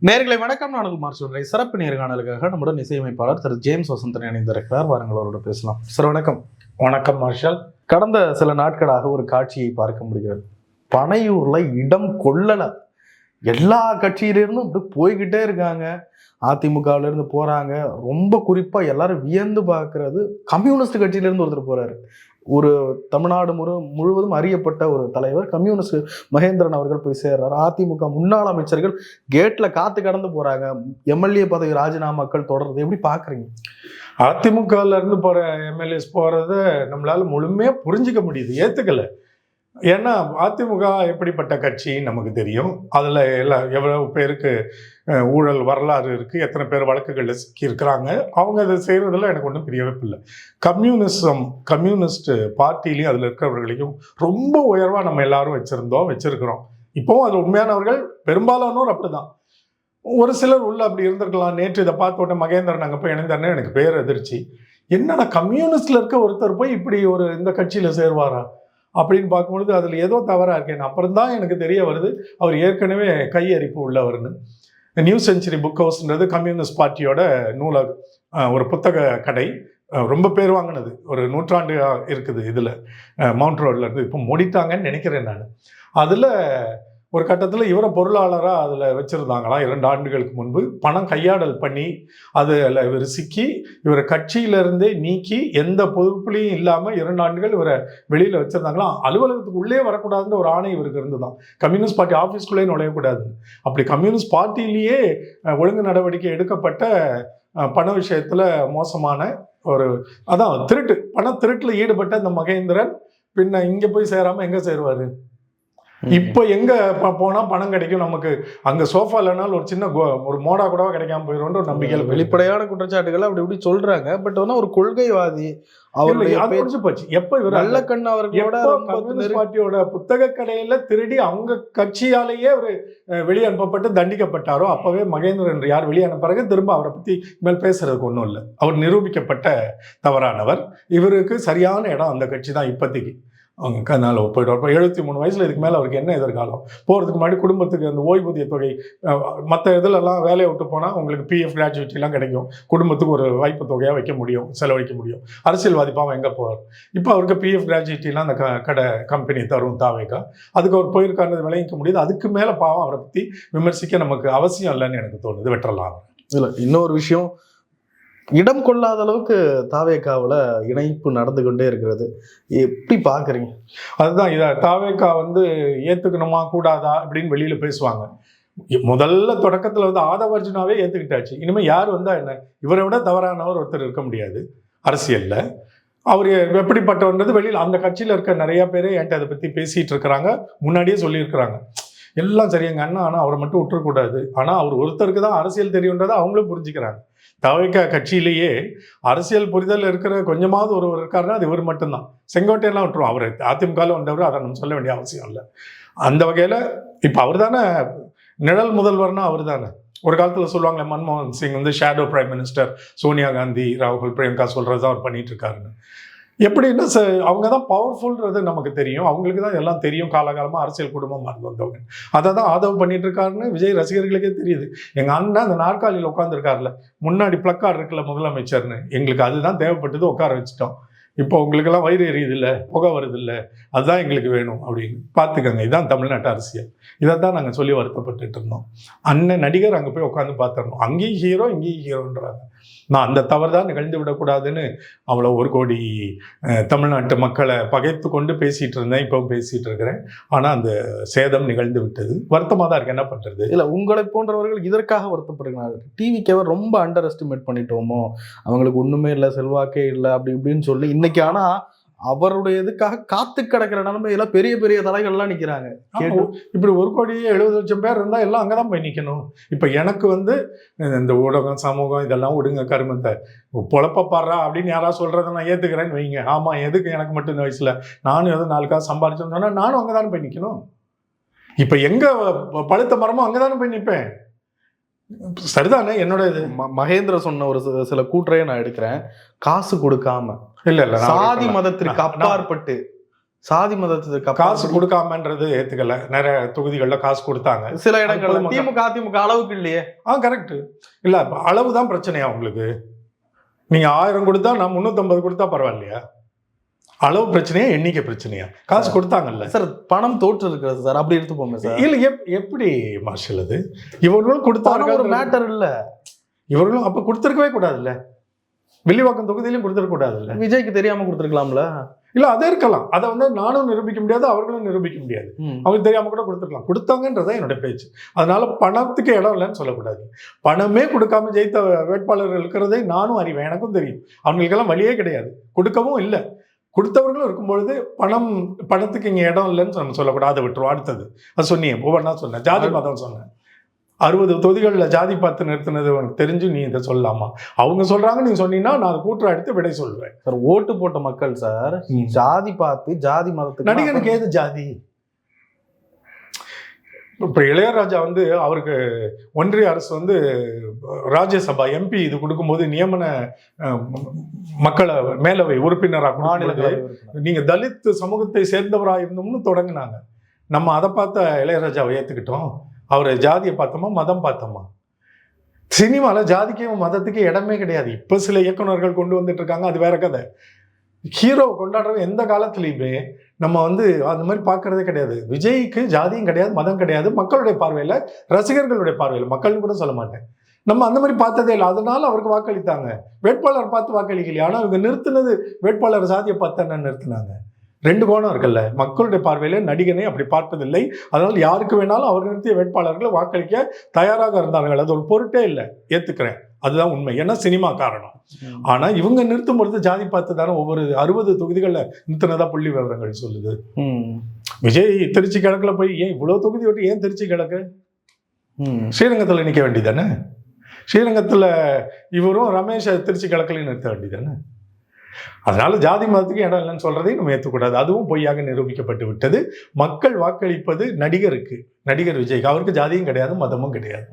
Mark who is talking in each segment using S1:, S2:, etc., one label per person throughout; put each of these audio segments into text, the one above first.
S1: நேர்களை வணக்கம். நான் குமார் சொல்றேன். சிறப்பு நேர்காணலுக்காக நம்முடன் இசையமைப்பாளர் திரு ஜேம்ஸ் வசந்தன் இணைந்திருக்கிறார். வாருங்கள் அவரோட பேசலாம். சார் வணக்கம்.
S2: வணக்கம் மார்ஷல்.
S1: கடந்த சில நாட்களாக ஒரு காட்சியை பார்க்க முடிகிறது. பனையூர்ல இடம் கொள்ளல, எல்லா கட்சியிலிருந்தும் இப்படி போய்கிட்டே இருக்காங்க. அதிமுகவில இருந்து போறாங்க. ரொம்ப குறிப்பா எல்லாரும் வியந்து பார்க்கறது கம்யூனிஸ்ட் கட்சியிலிருந்து ஒருத்தர் போறாரு. ஒரு தமிழ்நாடு முழுவதும் அறியப்பட்ட ஒரு தலைவர் கம்யூனிஸ்ட் மகேந்திரன் அவர்கள் போய் சேர்றாரு. அதிமுக முன்னாள் அமைச்சர்கள் கேட்ல காத்து கடந்து போறாங்க. எம்எல்ஏ பதவி ராஜினாமாக்கள் தொடர்றது எப்படி பாக்குறீங்க?
S2: அதிமுகல இருந்து போற எம்எல்ஏஸ் போறத நம்மளால முழுமையா புரிஞ்சுக்க முடியுது, ஏத்துக்கல. ஏன்னா அதிமுக எப்படிப்பட்ட கட்சி நமக்கு தெரியும். அதுல எவ்வளவு பேருக்கு ஊழல் வரலாறு இருக்கு, எத்தனை பேர் வழக்குகள்ல சிக்கி இருக்கிறாங்க. அவங்க அதை செய்யறதுல எனக்கு ஒன்றும் பிரியவே இல்லை. கம்யூனிஸ்ட் பார்ட்டிலையும் அதுல இருக்கிறவர்களையும் ரொம்ப உயர்வா நம்ம எல்லாரும் வச்சிருக்கிறோம். இப்போவும் அது உண்மையானவர்கள் பெரும்பாலானோர் அப்படிதான். ஒரு சிலர் உள்ள அப்படி இருந்திருக்கலாம். நேற்று இதை பார்த்த உடனே மகேந்திரன் அங்கே போய் இணைந்தாருன்னு எனக்கு பேர் எதிர்ச்சி. என்னன்னா கம்யூனிஸ்ட்ல இருக்க ஒருத்தர் போய் இப்படி ஒரு இந்த கட்சியில சேர்வாரா அப்படின்னு பார்க்கும்பொழுது அதில் ஏதோ தவறாக இருக்கேன். அப்புறம் தான் எனக்கு தெரிய வருது அவர் ஏற்கனவே கையரிப்பு உள்ளவர்னு. நியூ செஞ்சுரி புக் ஹவுஸ்ன்றது கம்யூனிஸ்ட் பார்ட்டியோட நூலகம், ஒரு புத்தக கடை. ரொம்ப பேர் வாங்கினது, ஒரு நூற்றாண்டு இருக்குது இதில். மவுண்ட் ரோட்ல இருந்து இப்போ மூடிட்டாங்கன்னு நினைக்கிறேன் நான். அதில் ஒரு கட்டத்தில் இவரை பொருளாளராக அதில் வச்சுருந்தாங்களாம் 2 ஆண்டுகளுக்கு முன்பு. பணம் கையாடல் பண்ணி அதில் இவர் சிக்கி இவரை கட்சியிலேருந்தே நீக்கி எந்த பொறுப்புலையும் இல்லாமல் 2 ஆண்டுகள் இவரை வெளியில் வச்சுருந்தாங்களாம். அலுவலகத்துக்கு உள்ளே வரக்கூடாதுன்ற ஒரு ஆணை இவருக்கு இருந்துதான். கம்யூனிஸ்ட் பார்ட்டி ஆஃபீஸ்குள்ளே நுழையக்கூடாது. அப்படி கம்யூனிஸ்ட் பார்ட்டிலேயே ஒழுங்கு நடவடிக்கை எடுக்கப்பட்ட பண விஷயத்தில் மோசமான ஒரு பண திருட்டில் ஈடுபட்ட இந்த மகேந்திரன் பின்ன இங்கே போய் சேராமல் எங்கே சேருவார்? இப்ப எங்க போனா பணம் கிடைக்கும் நமக்கு? அங்க சோஃபா இல்லைனாலும் ஒரு சின்ன ஒரு மோடா கூட கிடைக்காம போயிடும் ஒரு நம்பிக்கையில.
S1: வெளிப்படையான குற்றச்சாட்டுகள் அப்படி இப்படி சொல்றாங்க. பட் வந்து ஒரு கொள்கைவாதி
S2: போச்சு. எப்ப இவர் நல்ல கண் அவர்களோட கம்யூனிஸ்ட் பார்ட்டியோட புத்தக கடையில திருடி அவங்க கட்சியாலேயே ஒரு வெளியே அனுப்பப்பட்டு தண்டிக்கப்பட்டாரோ அப்பவே மகேந்திரன் யார் வெளியே அனுப்புறாங்க. திரும்ப அவரை பத்தி மேல் பேசுறதுக்கு ஒன்றும் இல்லை. அவர் நிரூபிக்கப்பட்ட தவறானவர். இவருக்கு சரியான இடம் அந்த கட்சி தான் இப்போதைக்கு. அவங்க கண்ணால் போய்ட்டு 73 வயசுல இதுக்கு மேலே அவருக்கு என்ன எதிர்காலம்? போகிறதுக்கு முன்னாடி குடும்பத்துக்கு அந்த ஓய்வூதிய தொகை, மற்ற இதிலெல்லாம் வேலையை விட்டு போனால் உங்களுக்கு பிஎஃப் கிராஜுவிட்டிலாம் கிடைக்கும். குடும்பத்துக்கு ஒரு வாய்ப்பு தொகையாக வைக்க முடியும், செலவழிக்க முடியும். அரசியல்வாதி பாவம் எங்கே போவார்? இப்போ அவருக்கு பிஎஃப் கிராஜுவிட்டிலாம் அந்த கடை கம்பெனி தரும் தாவேக்கா. அதுக்கு அவர் போயிருக்காருன்னு விளைவிக்க முடியுது. அதுக்கு மேலே பாவம் அவரை பற்றி விமர்சிக்க நமக்கு அவசியம் இல்லைன்னு எனக்கு தோணுது. வெற்றலாம்.
S1: இல்லை, இன்னொரு விஷயம், இடம் கொள்ளாத அளவுக்கு தாவேக்காவில் இணைப்பு நடந்து கொண்டே இருக்கிறது. எப்படி பார்க்குறீங்க?
S2: அதுதான் இதை தாவேக்கா ஏற்றுக்கணுமா கூடாதா அப்படின்னு வெளியில் பேசுவாங்க. முதல்ல தொடக்கத்தில் ஆதவர்ஜுனாவே ஏற்றுக்கிட்டாச்சு. இனிமேல் யார் என்ன? இவரை விட தவறானவர் ஒருத்தர் இருக்க முடியாது அரசியலில். அவர் எப்படிப்பட்டவன்றது வெளியில் அந்த கட்சியில் இருக்க நிறைய பேர் என்கிட்ட அதை பற்றி பேசிகிட்டு இருக்கிறாங்க. முன்னாடியே சொல்லியிருக்கிறாங்க. எல்லாம் சரியாங்க அண்ணா, ஆனால் அவரை மட்டும் விட்டுறக்கூடாது. ஆனால் அவர் ஒருத்தருக்கு தான் அரசியல் தெரியுன்றதை அவங்களும் புரிஞ்சுக்கிறாங்க. தவிக கட்சியிலேயே அரசியல் புரிதல் இருக்கிற கொஞ்சமாவது ஒருவர் இருக்காருன்னா அது இவர் மட்டும்தான். செங்கோட்டையெல்லாம் விட்டுருவோம். அவர் அதிமுகவில் வந்தவர், அதை நம்ம சொல்ல வேண்டிய அவசியம் இல்லை. அந்த வகையில் இப்போ அவர் தானே நிழல் முதல்வர்னா அவர் தானே. ஒரு காலத்தில் சொல்லுவாங்களே மன்மோகன் Singh shadow prime minister, Sonia Gandhi, ராகுல், பிரியங்கா சொல்கிறது தான் அவர் பண்ணிட்டு இருக்காருன்னு. எப்படின்னா அவங்க தான் பவர்ஃபுல்ன்றது நமக்கு தெரியும். அவங்களுக்கு தான் எல்லாம் தெரியும். காலகாலமாக அரசியல் குடும்பமாக இருந்து வந்தவங்க அதை தான் ஆதரவு பண்ணிட்டு இருக்காருன்னு விஜய் ரசிகர்களுக்கே தெரியுது. எங்கள் அண்ணன் அந்த நாற்காலியில் உட்காந்துருக்காருல, முன்னாடி பிளக்கார்டு இருக்குல்ல முதலமைச்சர்னு, எங்களுக்கு அதுதான் தேவைப்பட்டது, உட்கார வச்சுட்டோம். இப்போ உங்களுக்கெல்லாம் வயிறு எரியுது இல்லை, புகை வருது இல்லை, அதுதான் எங்களுக்கு வேணும் அப்படின்னு பார்த்துக்கோங்க. இதுதான் தமிழ்நாட்டு அரசியல். இதை தான் நாங்கள் சொல்லி வருத்தப்பட்டுட்டு இருந்தோம். அண்ணன் நடிகர் அங்கே போய் உட்காந்து பார்த்துடணும். அங்கேயும் ஹீரோ இங்கேயும் ஹீரோன்றாங்க. நான் அந்த தவறு தான் நிகழ்ந்து விடக்கூடாதுன்னு அவ்வளோ 1 கோடி தமிழ்நாட்டு மக்களை பகைத்து கொண்டு பேசிகிட்டு இருந்தேன். இப்போவும் பேசிகிட்டு இருக்கிறேன். ஆனால் அந்த சேதம் நிகழ்ந்து விட்டது. வருத்தமாக தான் இருக்கு. என்ன பண்ணுறது?
S1: இல்லை, உங்களை போன்றவர்கள் இதற்காக வருத்தப்படுகிறாங்க. டிவிக்கேவை ரொம்ப அண்டர் எஸ்டிமேட் பண்ணிட்டோமோ, அவங்களுக்கு ஒன்றுமே இல்லை, செல்வாக்கே இல்லை, அப்படி இப்படின்னு சொல்லி இன்னைக்கு. ஆனால் அவருடைய இதுக்காக காத்து கிடக்கிற நிலைமையில பெரிய பெரிய தலைகள்லாம் நிற்கிறாங்க.
S2: இப்படி 1,70,00,000 பேர் இருந்தால் எல்லாம் அங்கே தான் போய் நிற்கணும். இப்போ எனக்கு இந்த ஊடகம் சமூகம் இதெல்லாம் விடுங்க, கருமத்தை பொழப்பப்பாடுறா அப்படின்னு யாராவது சொல்கிறத நான் ஏற்றுக்கிறேன்னு வைங்க. ஆமாம், எதுக்கு எனக்கு மட்டும் இந்த வயசில் நானும் எதுவும் 4 காசு சம்பாதிச்சோன்னு சொன்னால் நானும் அங்கே தானே போய் நிற்கணும். இப்போ எங்கே பழுத்த மரமோ அங்கே தானே போய் நிற்பேன். சரிதானே? என்னோட இது
S1: மகேந்திர சொன்ன ஒரு சில கூற்றையே நான் எடுக்கிறேன். காசு கொடுக்காம,
S2: இல்ல
S1: சாதி மதத்திற்கு அப்பாற்பட்டு சாதி மதத்துக்கு
S2: காசு கொடுக்காமன்றது ஏத்துக்கல. நிறைய தொகுதிகள்ல காசு கொடுத்தாங்க.
S1: சில இடங்கள்ல திமுக அதிமுக அளவுக்கு இல்லையே.
S2: கரெக்ட். இல்ல அளவுதான் பிரச்சனையா உங்களுக்கு? நீங்க 1000 கொடுத்தா நான் 350 கொடுத்தா பரவாயில்லையா? அளவு பிரச்சனையா எண்ணிக்கை பிரச்சனையா? காசு கொடுத்தாங்கல்ல
S1: சார். பணம் தோற்று இருக்கிறது சார், அப்படி எடுத்துப்போமே சார்.
S2: இல்ல எப்படி மார்ஷல் அது? இவர்களும் கொடுத்தாங்க
S1: ஒரு மேட்டர் இல்ல.
S2: இவர்களும் அப்ப கொடுத்திருக்கவே கூடாதுல்ல. வில்லிவாக்கம் தொகுதியிலும் கொடுத்திருக்க கூடாதுல்ல.
S1: விஜய்க்கு தெரியாம கொடுத்திருக்கலாம்ல.
S2: இல்ல அதே இருக்கலாம். அதை வந்து நானும் நிரூபிக்க முடியாது, அவர்களும் நிரூபிக்க முடியாது. அவங்களுக்கு தெரியாம கூட கொடுத்துருக்கலாம். கொடுத்தாங்கன்றதான் என்னோட பேச்சு. அதனால பணத்துக்கு இடம் இல்லைன்னு சொல்லக்கூடாது. பணமே கொடுக்காம ஜெயித்த வேட்பாளர்கள் இருக்கிறதே நானும் அறிவேன், எனக்கும் தெரியும். அவங்களுக்கெல்லாம் வழியே கிடையாது, கொடுக்கவும் இல்லை. கொடுத்தவர்களும் இருக்கும்பொழுது பணத்துக்கு இங்க இடம் இல்லைன்னு நம்ம சொல்லக்கூடாது. அதை விட்டுருவோம். அடுத்தது அது சொன்னீங்க, ஒவ்வொன்றா சொன்னேன். ஜாதி மதம் சொன்னேன். 60 தொகுதிகளில் ஜாதி பார்த்து நிறுத்தினது உனக்கு தெரிஞ்சு நீ இதை சொல்லலாமா? அவங்க சொல்றாங்க, நீங்க சொன்னீங்கன்னா நான் அதை கூற்று எடுத்து விடை சொல்வேன்.
S1: சார், ஓட்டு போட்ட மக்கள் சார் ஜாதி பார்த்து ஜாதி மதத்துக்கு.
S2: நடிகனுக்கு ஏது ஜாதி? இப்போ இளையராஜா வந்து அவருக்கு ஒன்றிய அரசு வந்து ராஜ்யசபா எம்பி இது கொடுக்கும்போது நியமன மக்களை மேலவை உறுப்பினராக மாநிலங்களை நீங்க தலித் சமூகத்தை சேர்ந்தவராக இருந்தோம்னு தொடங்கினாங்க. நம்ம அதை பார்த்த இளையராஜாவை ஏற்றுக்கிட்டோம். அவரை ஜாதியை பார்த்தோமா மதம் பார்த்தோமா? சினிமாவில் ஜாதிக்கும் மதத்துக்கு இடமே கிடையாது. இப்போ சில இயக்குநர்கள் கொண்டு வந்துட்டு இருக்காங்க, அது வேற கதை. ஹீரோவை கொண்டாடுறவங்க எந்த காலத்துலையுமே நம்ம வந்து அந்த மாதிரி பார்க்கறதே கிடையாது. விஜய்க்கு ஜாதியும் கிடையாது, மதம் கிடையாது. மக்களுடைய பார்வையில், ரசிகர்களுடைய பார்வையில், மக்கள்னு கூட சொல்ல மாட்டேன், நம்ம அந்த மாதிரி பார்த்ததே இல்லை. அதனால அவருக்கு வாக்களித்தாங்க. வேட்பாளர் பார்த்து வாக்களிக்கலையே. ஆனால் இவங்க நிறுத்தினது வேட்பாளர் ஜாதியை பார்த்து என்ன நிறுத்தினாங்க? 2 கோணம் இருக்குல்ல. மக்களுடைய பார்வையில நடிகனை அப்படி பார்ப்பதில்லை. அதனால் யாருக்கு வேணாலும் அவர் நிறுத்திய வேட்பாளர்களை வாக்களிக்க தயாராக இருந்தார்கள். அது ஒரு பொருட்டே இல்லை, ஏத்துக்கிறேன். அதுதான் உண்மை. ஏன்னா சினிமா காரணம். ஆனா இவங்க நிறுத்தும் பொழுது ஜாதி பார்த்து தானே ஒவ்வொரு 60 தொகுதிகளில் நிறுத்தினதா புள்ளி விவரங்கள் சொல்லுது. விஜய் திருச்சி கிழக்குல போய் ஏன் இவ்வளவு தொகுதி விட்டு ஏன் திருச்சி கிழக்கு? ஸ்ரீரங்கத்தில் நிற்க வேண்டியதானே? ஸ்ரீரங்கத்துல இவரும் ரமேஷ் திருச்சி கிழக்குல நிறுத்த வேண்டியதானே? அதனால ஜாதி மதத்துக்கு இடம் இல்லைன்னு சொல்றதையும் நம்ம ஏற்றுக்கூடாது. அதுவும் பொய்யாக நிரூபிக்கப்பட்டு விட்டது. மக்கள் வாக்களிப்பது நடிகருக்கு, நடிகர் விஜய்க்கு. அவருக்கு ஜாதியும் கிடையாது, மதமும் கிடையாது.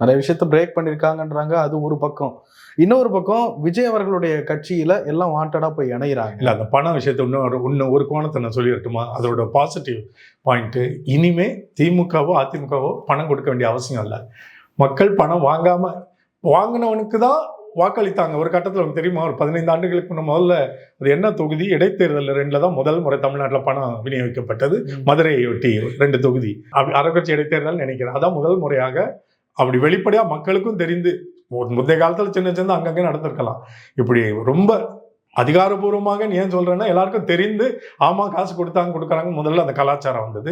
S1: நிறைய விஷயத்த பிரேக் பண்ணியிருக்காங்கன்றாங்க. அது ஒரு பக்கம். இன்னொரு பக்கம் விஜய் அவர்களுடைய கட்சியில எல்லாம் வாண்டடா போய் இணைகிறாங்க.
S2: இல்லை, அந்த பண விஷயத்தை இன்னும் ஒரு கோணத்தை நான் சொல்லிடட்டுமா? அதோட பாசிட்டிவ் பாயிண்ட், இனிமே திமுகவோ அதிமுகவோ பணம் கொடுக்க வேண்டிய அவசியம் இல்லை. மக்கள் பணம் வாங்கினவனுக்கு தான் வாக்களித்தாங்க. ஒரு கட்டத்தில் உங்களுக்கு தெரியுமா, ஒரு 15 ஆண்டுகளுக்கு முன்ன முதல்ல அது என்ன தொகுதி, இடைத்தேர்தல் 2ல் தான் முதல் முறை தமிழ்நாட்டில் பணம் விநியோகிக்கப்பட்டது. மதுரையை ஒட்டி 2 தொகுதி அப்படி அரக்கட்சி இடைத்தேர்தல் நினைக்கிறேன். அதான் முதல் முறையாக அப்படி வெளிப்படையா மக்களுக்கும் தெரிந்து. முந்தைய காலத்தில் சின்ன சின்ன அங்கங்கே நடந்திருக்கலாம். இப்படி ரொம்ப அதிகாரபூர்வமாக ஏன் சொல்றேன்னா, எல்லாருக்கும் தெரிந்து ஆமா காசு கொடுக்குறாங்க. முதல்ல அந்த கலாச்சாரம் வந்தது.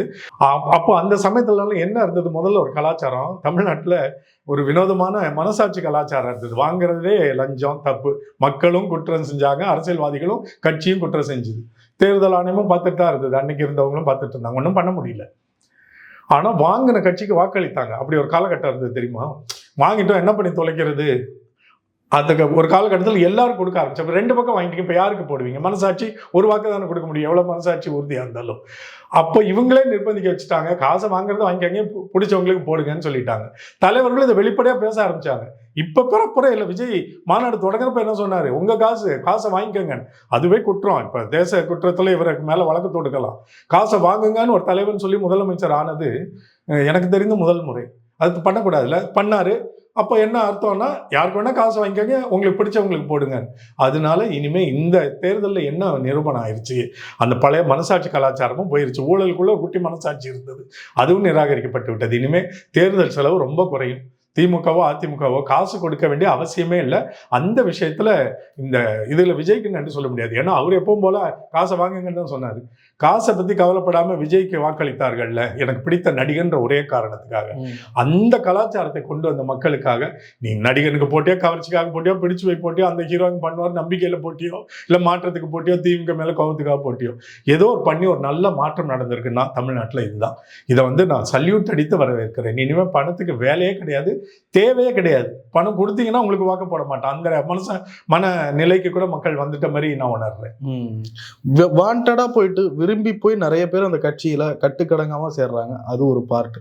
S2: அப்போ அந்த சமயத்துல என்ன இருந்தது? முதல்ல ஒரு கலாச்சாரம் தமிழ்நாட்டுல ஒரு வினோதமான மனசாட்சி கலாச்சாரம் இருந்தது. வாங்குறதே லஞ்சம், தப்பு. மக்களும் குற்றம் செஞ்சாங்க, அரசியல்வாதிகளும் கட்சியும் குற்றம் செஞ்சுது. தேர்தல் ஆணையமும் பார்த்துட்டு தான் இருந்தது. அன்னைக்கு இருந்தவங்களும் பார்த்துட்டு இருந்தாங்க. ஒன்றும் பண்ண முடியல. ஆனா வாங்கின கட்சிக்கு வாக்களித்தாங்க. அப்படி ஒரு காலகட்டம் இருந்தது தெரியுமா? வாங்கிட்டோம், என்ன பண்ணி தொலைக்கிறது? அதுக்கு ஒரு காலகட்டத்தில் எல்லாரும் கொடுக்க ஆரம்பிச்சு. அப்போ 2 பக்கம் வாங்கிட்டீங்க, இப்போ யாருக்கு போடுவீங்க? மனசாட்சி ஒரு வாக்கு தானே கொடுக்க முடியும், எவ்வளோ மனசாட்சி உறுதியாக இருந்தாலும். அப்போ இவங்களே நிர்பந்திக்க வச்சுட்டாங்க. காசை வாங்குறது வாங்கிக்காங்க, பிடிச்சவங்களுக்கு போடுங்கன்னு சொல்லிட்டாங்க. தலைவர்களும் இதை வெளிப்படையாக பேச ஆரம்பிச்சாங்க. இப்போ பிறப்புற இல்லை, விஜய் மாநாடு தொடங்குறப்ப என்ன சொன்னார்? உங்கள் காசை வாங்கிக்கோங்க, அதுவே குற்றம். இப்போ தேச குற்றத்தில் இவருக்கு மேலே வழக்கு தொடுக்கலாம். காசை வாங்குங்கன்னு ஒரு தலைவர்னு சொல்லி முதலமைச்சர் ஆனது எனக்கு தெரிந்த முதல் முறை. அது பண்ணக்கூடாதுல்ல, பண்ணாரு. அப்போ என்ன அர்த்தம்னா, யாருக்கு வேணா காசு வாங்கிக்கோங்க, உங்களுக்கு பிடிச்சவங்களுக்கு போடுங்க. அதனால இனிமே இந்த தேர்தலில் என்ன நிரூபணம் ஆயிடுச்சு, அந்த பழைய மனசாட்சி கலாச்சாரமும் போயிருச்சு. ஊழலுக்குள்ள ஒரு குட்டி மனசாட்சி இருந்தது, அதுவும் நிராகரிக்கப்பட்டு விட்டது. இனிமே தேர்தல் செலவு ரொம்ப குறையும். திமுகவோ அதிமுகவோ காசு கொடுக்க வேண்டிய அவசியமே இல்லை. அந்த விஷயத்துல இந்த இதுல விஜய்க்கு நன்றி சொல்ல முடியாது. ஏன்னா அவர் எப்பவும் போல காசை வாங்குங்கன்னு தான் சொன்னாரு. காசை பத்தி கவலைப்படாம விஜய்க்கு வாக்களித்தார்கள்ல, எனக்கு பிடித்த நடிகன்ற ஒரே காரணத்துக்காக. அந்த கலாச்சாரத்தை கொண்டு வந்த மக்களுக்காக, நீ நடிகனுக்கு போட்டியோ, கவர்ச்சிக்காக போட்டியோ, பிடிச்சு வை போட்டியோ, அந்த ஹீரோயின் பண்ணுவார் நம்பிக்கையில போட்டியோ, இல்லை மாற்றத்துக்கு போட்டியோ, திமுக மேல கோவத்துக்காக போட்டியோ, ஏதோ ஒரு பண்ணி ஒரு நல்ல மாற்றம் நடந்திருக்குன்னா தமிழ்நாட்டில் இதுதான். இதை வந்து நான் சல்யூட் அடித்து வரவேற்கிறேன். இனிமே பணத்துக்கு வேலையே கிடையாது, தேவையே கிடையாது. பணம் கொடுத்தீங்கன்னா உங்களுக்கு வாக்கு போட மாட்டான். அந்த மன நிலைக்கு கூட மக்கள் வந்துட்ட மாதிரி நான் உணர்றேன்.
S1: வாண்டடா போயிட்டு விரும்பி போய் நிறைய பேர் அந்த கட்சியில கட்டுக்கடங்காம சேர்றாங்க. அது ஒரு பார்ட்.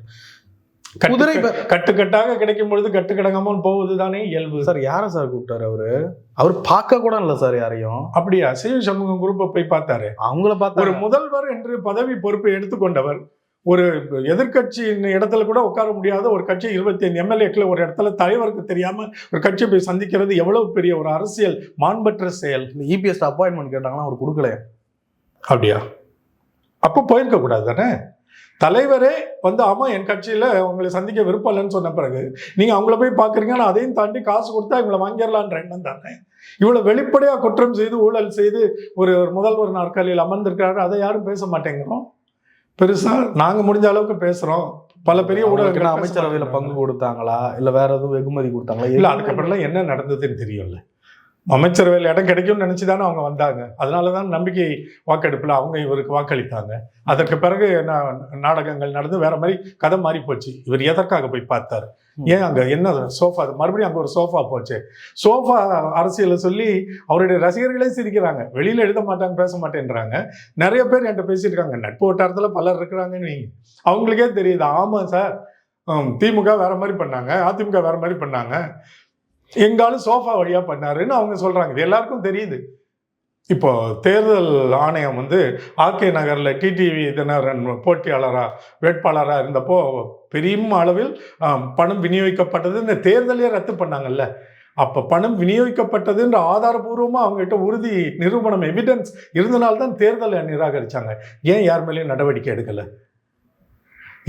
S1: குதிரை
S2: கட்டுக்கட்டாக கிடைக்கும் பொழுது கட்டு கிடங்காமல் போவது தானே இயல்பு.
S1: சார் யாரை சார் கூப்பிட்டாரு அவர் பார்க்க கூட இல்லை சார் யாரையும்.
S2: அப்படியா? சிவ சண்முகம் குரூப்பை போய் பார்த்தாரு.
S1: அவங்கள பார்த்து
S2: ஒரு முதல்வர் என்று பதவி பொறுப்பை எடுத்துக்கொண்டவர் ஒரு எதிர்கட்சியின் இடத்துல கூட உட்கார முடியாத ஒரு கட்சி 25 எம்எல்ஏக்களை ஒரு இடத்துல தலைவருக்கு தெரியாம ஒரு கட்சியை போய் சந்திக்கிறது எவ்வளவு பெரிய ஒரு அரசியல் மாண்பற்ற செயல்.
S1: இபிஎஸ் அப்பாயின்மெண்ட் கேட்டாங்கன்னா அவர் கொடுக்கல.
S2: அப்படியா? அப்போ போயிருக்க கூடாது தானே? தலைவரே வந்து ஆமா என் கட்சியில உங்களை சந்திக்க விருப்பம் இல்லைன்னு சொன்ன பிறகு நீங்க அவங்கள போய் பாக்குறீங்கன்னா அதையும் தாண்டி காசு கொடுத்தா இவங்களை வாங்கிடலான்ற எண்ணம் தானே. இவ்வளவு வெளிப்படையா குற்றம் செய்து ஊழல் செய்து ஒரு முதல்வர் நாற்காலியில் அமர்ந்திருக்கிறாரு, அதை யாரும் பேச மாட்டேங்கிறோம். பெருசா நாங்க முடிஞ்ச அளவுக்கு பேசுறோம். பல பெரிய ஊடகங்கள்
S1: அமைச்சரவையில பங்கு கொடுத்தாங்களா இல்ல வேற எதுவும் வெகுமதி கொடுத்தாங்களா?
S2: இல்ல அதுக்கப்புறம் என்ன நடந்ததுன்னு தெரியும்ல. அமைச்சரவையில் இடம் கிடைக்கும்னு நினைச்சுதானே அவங்க வந்தாங்க. அதனாலதான் நம்பிக்கை வாக்கெடுப்புல அவங்க இவருக்கு வாக்களித்தாங்க. அதற்கு பிறகு நாடகங்கள் நடந்து வேற மாதிரி கதை மாறி போச்சு. இவர் எதற்காக போய் பார்த்தாரு? ஏன் அங்க என்ன சோஃபா, மறுபடியும் அங்க ஒரு சோஃபா போச்சு. சோஃபா அரசியலை சொல்லி அவருடைய ரசிகர்களே சிரிக்கிறாங்க. வெளியில எழுத மாட்டாங்க, பேச மாட்டேன்றாங்க. நிறைய பேர் என்கிட்ட பேசிட்டு இருக்காங்க. நட்பு வட்டாரத்துல பலர் இருக்கிறாங்கன்னு அவங்களுக்கே தெரியுது. ஆமா சார், திமுக வேற மாதிரி பண்ணாங்க, அதிமுக வேற மாதிரி பண்ணாங்க, எங்காலும் சோஃபா வழியா பண்ணாருன்னு அவங்க சொல்றாங்க. இது எல்லாருக்கும் தெரியுது. இப்போ தேர்தல் ஆணையம் வந்து ஆர்கே நகர்ல டிடிவி தினகரன் வேட்பாளரா இருந்தப்போ பெரிய அளவில் பணம் விநியோகிக்கப்பட்டது. இந்த தேர்தலே ரத்து பண்ணாங்கல்ல, அப்ப பணம் விநியோகிக்கப்பட்டதுன்ற ஆதாரபூர்வமா அவங்ககிட்ட உறுதி நிரூபணம் எவிடன்ஸ் இருந்தனால்தான் தேர்தலை நிராகரிச்சாங்க. ஏன் யார் மேலேயும் நடவடிக்கை எடுக்கல?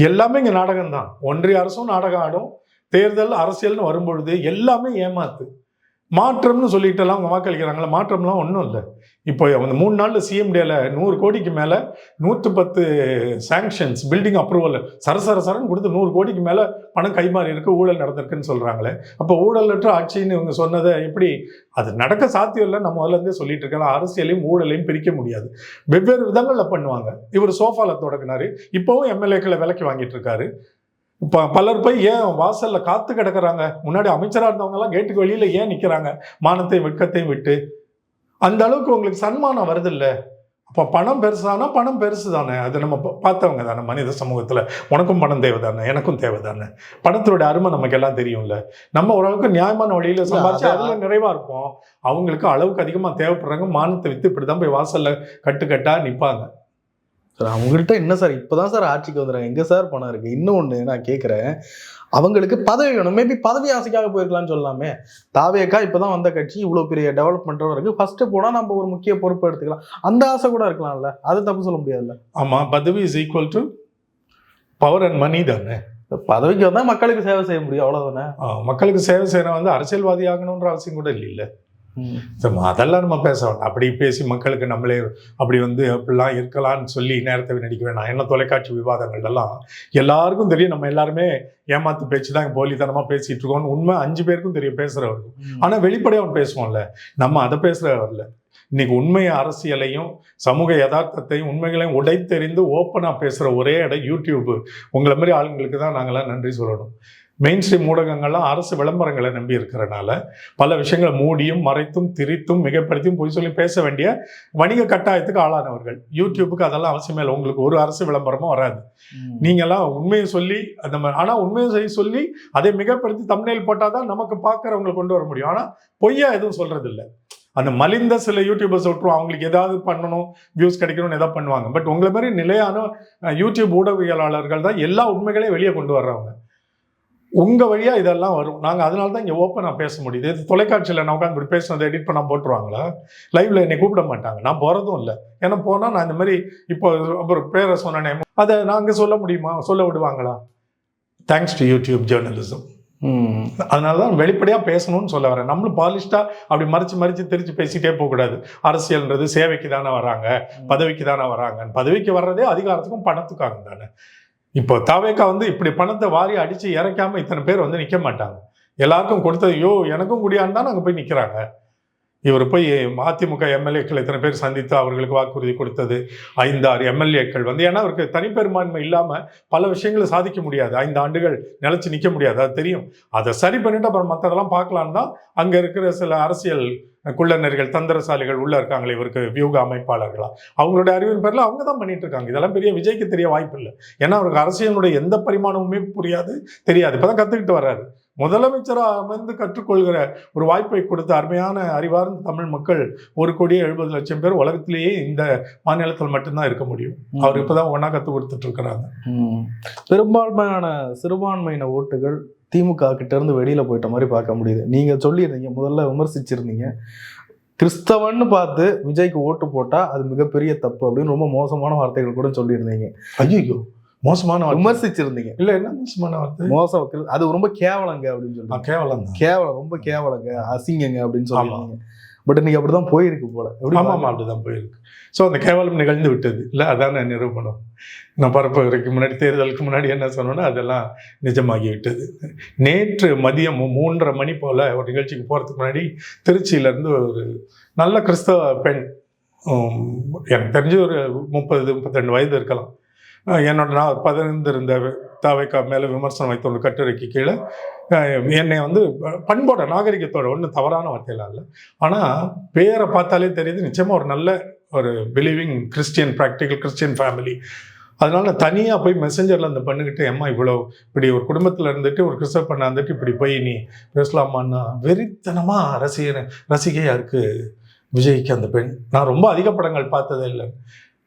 S2: எல்லாமே இங்க நாடகம் தான். ஒன்றிய அரசும் நாடகம் ஆடும். தேர்தல் அரசியல்னு வரும்பொழுது எல்லாமே ஏமாத்து. மாற்றம்னு சொல்லிட்டுலாம் அவங்க வாக்களிக்கிறாங்களா? மாற்றம்லாம் ஒன்றும் இல்லை. இப்போ அந்த 3 நாள்ல சிஎம்டியில் 100 கோடிக்கு மேலே 110 சாங்ஷன்ஸ் பில்டிங் அப்ரூவல் சரசரன்னு கொடுத்து 100 கோடிக்கு மேலே பணம் கைமாறி இருக்கு, ஊழல் நடந்திருக்குன்னு சொல்றாங்களே. அப்போ ஊழலற்ற ஆட்சின்னு இவங்க சொன்னதை எப்படி அது நடக்க சாத்தியம் இல்லை? நம்ம முதல்ல இருந்தே சொல்லிட்டு இருக்கலாம். அரசியலையும் ஊழலையும் பிரிக்க முடியாது, வெவ்வேறு விதங்களில் பண்ணுவாங்க. இவர் சோஃபால தொடங்கினாரு, இப்போவும் எம்எல்ஏக்களை விலைக்கு வாங்கிட்டு இருக்காரு. இப்போ பலர் போய் ஏன் வாசல்ல காத்து கிடக்குறாங்க? முன்னாடி அமைச்சராக இருந்தவங்க எல்லாம் கேட்டுக்கு வெளியில ஏன் நிற்கிறாங்க? மானத்தையும் வெட்கத்தையும் விட்டு. அந்த அளவுக்கு உங்களுக்கு சன்மானம் வருது இல்லை? அப்போ பணம் பெருசானா பணம் பெருசு தானே. அது நம்ம பார்த்தவங்க தானே மனித சமூகத்தில். உனக்கும் பணம் தேவை தானே, எனக்கும் தேவை தானே. பணத்தோட அருமை நமக்கு எல்லாம் தெரியும்ல. நம்ம ஓரளவுக்கு நியாயமான வழியில சம்பாதிச்சு அதுல நிறைவா இருப்போம். அவங்களுக்கு அளவுக்கு அதிகமாக தேவைப்படுறாங்க. மானத்தை வித்து இப்படிதான் போய் வாசல்ல கட்டுக்கட்டா நிற்பாங்க.
S1: சார் அவங்கள்ட்ட என்ன சார் இப்போதான் சார் ஆட்சிக்கு வந்துடுறாங்க, எங்கே சார் பணம் இருக்குது? இன்னொன்று நான் கேட்குறேன், அவங்களுக்கு பதவி வேணும். மேபி பதவி ஆசைக்காக போயிருக்கலாம்னு சொல்லலாமே. தாவேக்கா இப்போ தான் வந்த கட்சி, இவ்வளோ பெரிய டெவலப்மெண்ட்டோட இருக்குது. ஃபஸ்ட்டு போனால் நம்ம ஒரு முக்கிய பொறுப்பு எடுத்துக்கலாம், அந்த ஆசை கூட இருக்கலாம்ல. அது தப்பு சொல்ல முடியாதுல்ல.
S2: ஆமாம், பதவி is equal to power and money தானே.
S1: பதவிக்கு வந்தால் மக்களுக்கு சேவை செய்ய முடியும், அவ்வளோதானே.
S2: மக்களுக்கு சேவை செய்யணும் வந்து அரசியல்வாதி ஆகணுன்ற அவசியம் கூட இல்லை. அதெல்லாம் நம்ம பேச வேண்டாம். அப்படி பேசி மக்களுக்கு நம்மளே அப்படி வந்து அப்படிலாம் இருக்கலாம்னு சொல்லி நேரத்தை நடிக்க வேண்டாம். என்ன தொலைக்காட்சி விவாதங்கள் எல்லாம் எல்லாருக்கும் தெரியும். நம்ம எல்லாருமே ஏமாத்து பேச்சு தான் போலித்தனமா பேசிட்டு இருக்கோம்னு உண்மை 5 பேருக்கும் தெரியும் பேசுறவர்கள். ஆனா வெளிப்படையா அவன் பேசுவோம்ல, நம்ம அதை பேசுறவர்ல. இன்னைக்கு உண்மை அரசியலையும் சமூக யதார்த்தத்தையும் உண்மைகளையும் உடைத்தெறிந்து ஓப்பனா பேசுற ஒரே இடம் யூடியூப். உங்களை மாதிரி ஆளுங்களுக்கு தான் நாங்களாம் நன்றி சொல்லணும். மெயின் ஸ்ட்ரீம் ஊடகங்கள்லாம் அரசு விளம்பரங்களை நம்பி இருக்கிறனால பல விஷயங்களை மூடியும் மறைத்தும் திரித்தும் மிகப்படுத்தியும் பொய் சொல்லி பேச வேண்டிய வணிக கட்டாயத்துக்கு ஆளானவர்கள். யூடியூபுக்கு அதெல்லாம் அவசியமே இல்லை. உங்களுக்கு ஒரு அரசு விளம்பரமும் வராது. நீங்கெல்லாம் உண்மையை சொல்லி அந்த மாதிரி, ஆனால் உண்மையை சொல்லி அதை மிகப்படுத்தி தம்ப்நெயில் போட்டாதான் நமக்கு பார்க்குறவங்களை கொண்டு வர முடியும். ஆனால் பொய்யா எதுவும் சொல்றது இல்லை. அந்த மலிந்த சில யூடியூபர்ஸ் விட்டுரும், அவங்களுக்கு ஏதாவது பண்ணணும், வியூஸ் கிடைக்கணும்னு ஏதாவது பண்ணுவாங்க. பட் உங்களை மாதிரி நிலையான யூடியூப் ஊடகவியலாளர்கள் தான் எல்லா உண்மைகளையும் வெளியே கொண்டு வர்றவங்க. உங்க வழியா இதெல்லாம் வரும். நாங்கள் அதனால தான் இங்கே ஓப்பனாக பேச முடியுது. இது தொலைக்காட்சியில் நான் உட்காந்து இப்படி பேசினதை எடிட் பண்ண போட்டுருவாங்களா? லைவ்ல என்னை கூப்பிட மாட்டாங்க, நான் போகிறதும் இல்லை. ஏன்னா போனால் நான் இந்த மாதிரி இப்போ ஒரு பேரை சொன்னேனே, அதை நாங்கள் சொல்ல முடியுமா? சொல்ல விடுவாங்களா? Thanks to YouTube journalism. அதனால தான் வெளிப்படையாக பேசணும்னு சொல்ல வரேன். நம்மளும் பாலிஷ்டா அப்படி மறைச்சு தெரிச்சு பேசிட்டே போகக்கூடாது. அரசியல்ன்றது சேவைக்கு தானே வராங்க, பதவிக்கு தானே வராங்க. பதவிக்கு வர்றதே அதிகாரத்துக்கும் பணத்துக்காக தானே. இப்போ தாவேக்கா வந்து இப்படி பணத்தை வாரி அடிச்சு இறக்காம இத்தனை பேர் வந்து நிற்க மாட்டாங்க. எல்லாருக்கும் கொடுத்தது யோ எனக்கும் குடியான்னு தான் அங்கே போய் நிற்கிறாங்க. இவர் போய் அதிமுக எம்எல்ஏக்கள் இத்தனை பேர் சந்தித்து அவர்களுக்கு வாக்குறுதி கொடுத்தது 5-6 எம்எல்ஏக்கள் வந்து, ஏன்னா அவருக்கு தனிப்பெரும்பான்மை இல்லாமல் பல விஷயங்களை சாதிக்க முடியாது. 5 ஆண்டுகள் நிலைச்சு நிற்க முடியாது, அது தெரியும். அதை சரி பண்ணிட்டு அப்புறம் மற்றதெல்லாம் பார்க்கலான்னு தான் அங்கே இருக்கிற சில அரசியல் குள்ளநரிகள் தந்திரசாலிகள் உள்ள இருக்காங்களே இவருக்கு வியூக அமைப்பாளர்களா, அவங்களுடைய அறிவின் பேரில் அவங்க தான் பண்ணிட்டு இருக்காங்க. இதெல்லாம் பெரிய விஜய்க்கு தெரிய வாய்ப்பு இல்லை. ஏன்னா அவருக்கு அரசியலுடைய எந்த பரிமாணமுமே புரியாது, தெரியாது. இப்பதான் கத்துக்கிட்டு வர்றாரு. முதலமைச்சராக அமர்ந்து கற்றுக்கொள்கிற ஒரு வாய்ப்பை கொடுத்த அருமையான அறிவார்ந்த தமிழ் மக்கள் 1,70,00,000 பேர் உலகத்திலேயே இந்த மாநிலத்தில் மட்டும்தான் இருக்க முடியும். அவர் இப்பதான் ஒன்னா கத்து கொடுத்துட்டு இருக்கிறாங்க.
S1: பெரும்பான்மையான சிறுபான்மையின ஓட்டுகள் திமுக கிட்ட இருந்து வெளியில போயிட்ட மாதிரி பார்க்க முடியுது. நீங்க சொல்லியிருந்தீங்க, முதல்ல விமர்சிச்சிருந்தீங்க, கிறிஸ்தவன்னு பார்த்து விஜய்க்கு ஓட்டு போட்டா அது மிகப்பெரிய தப்பு அப்படின்னு ரொம்ப மோசமான வார்த்தைகள் கூட சொல்லியிருந்தீங்க.
S2: ஐயோ, மோசமான
S1: விமர்சிச்சிருந்தீங்க.
S2: இல்ல, என்ன மோசமான வார்த்தை?
S1: மோசம், அது ரொம்ப கேவலங்க அப்படின்னு சொல்லுவாங்க.
S2: கேவலம்,
S1: கேவலம், ரொம்ப கேவலங்க, அசிங்கங்க அப்படின்னு சொல்லுவாங்க. பட் இன்னைக்கு அப்படிதான் போயிருக்கு போல.
S2: ஆமாம், அப்படிதான் போயிருக்கு. ஸோ அந்த கேவலம் நிகழ்ந்து விட்டது இல்லை, அதான் நிரூபணம். நான் பரப்புரைக்கு முன்னாடி, தேர்தலுக்கு முன்னாடி என்ன சொன்னோன்னா அதெல்லாம் நிஜமாகி விட்டது. நேற்று மதியம் 3:30 மணி போல் ஒரு நிகழ்ச்சிக்கு போகிறதுக்கு முன்னாடி திருச்சியிலேருந்து ஒரு நல்ல கிறிஸ்தவ பெண், எனக்கு தெரிஞ்சு ஒரு 30-32 வயது இருக்கலாம், என்னோட நான் 15 இருந்த தாவைக்கா மேலே விமர்சனம் வைத்த ஒரு கட்டுரைக்கு கீழே என்னை வந்து பண்போட நாகரிகத்தோட, ஒன்றும் தவறான வார்த்தையெல்லாம் இல்லை, ஆனால் பேரை பார்த்தாலே தெரியுது நிச்சயமாக ஒரு நல்ல ஒரு believing Christian, practical Christian family. அதனால நான் தனியாக போய் மெசஞ்சரில் அந்த பண்ணுக்கிட்டு, அம்மா இவ்வளோ இப்படி ஒரு குடும்பத்தில் இருந்துட்டு ஒரு கிறிஸ்தவ பண்ண வந்துட்டு இப்படி போய் நீ பேசலாமான்னா வெறித்தனமாக ரசிகையாக இருக்குது விஜய்க்கு அந்த பெண். நான் ரொம்ப அதிக படங்கள் பார்த்ததே இல்லை.